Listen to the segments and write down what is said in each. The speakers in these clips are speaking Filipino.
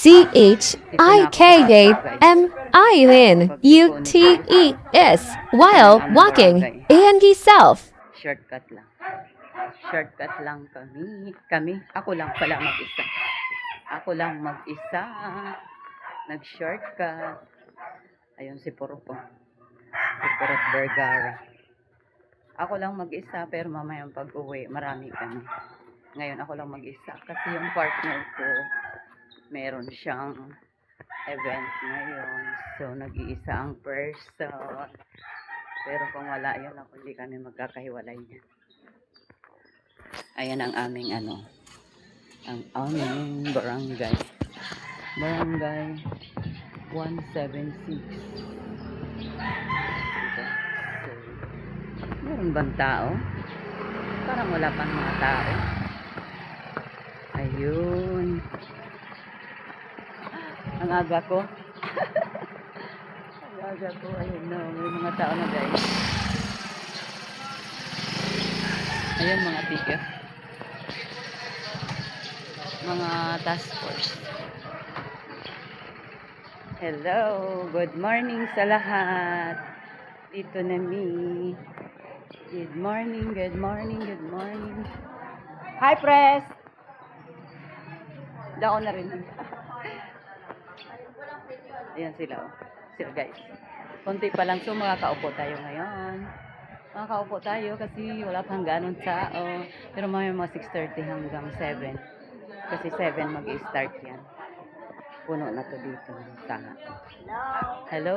CHIKAMINUTES while walking and self. Shortcut lang. Shortcut lang kami. Ako lang pala mag-isa. Ako lang mag-isa. Nag-shortcut. Ayun si Purpo. Si Purot Vergara. Ako lang mag-isa pero mamayang pag-uwi, marami kami. Ngayon ako lang mag-isa kasi yung partner ko meron siyang event ngayon. So nag-iisa ang person. Pero kung wala yun, ako hindi kami magkakahiwalay niya. Ayan ang aming ang aming barangay. Barangay 176. Meron bang tao? Parang wala pang mga tao. Ayun. Ang aga ko. Ang aga ko. Ayun na. May mga tao na guys. Ayun mga tiga. Mga task force. Hello. Good morning sa lahat. Dito na mi. Good morning, good morning, good morning. Hi, press! Dako na rin. Ayan sila. Sila guys. Konti pa lang. So, makakaupo tayo ngayon. Makakaupo tayo kasi wala pang ganun tao. Pero may mga 6:30 hanggang 7. Kasi 7 mag-i-start yan. Puno na to dito. Hello.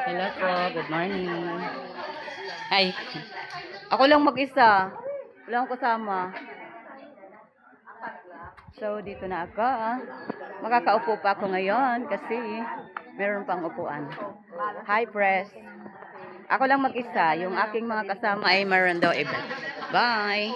Hello po. Good morning. Ay, ako lang mag-isa. Wala akong kasama. So, dito na ako. Makakaupo pa ako ngayon kasi meron pang upuan. Hi, press. Ako lang mag-isa. Yung aking mga kasama ay meron daw iba. Bye!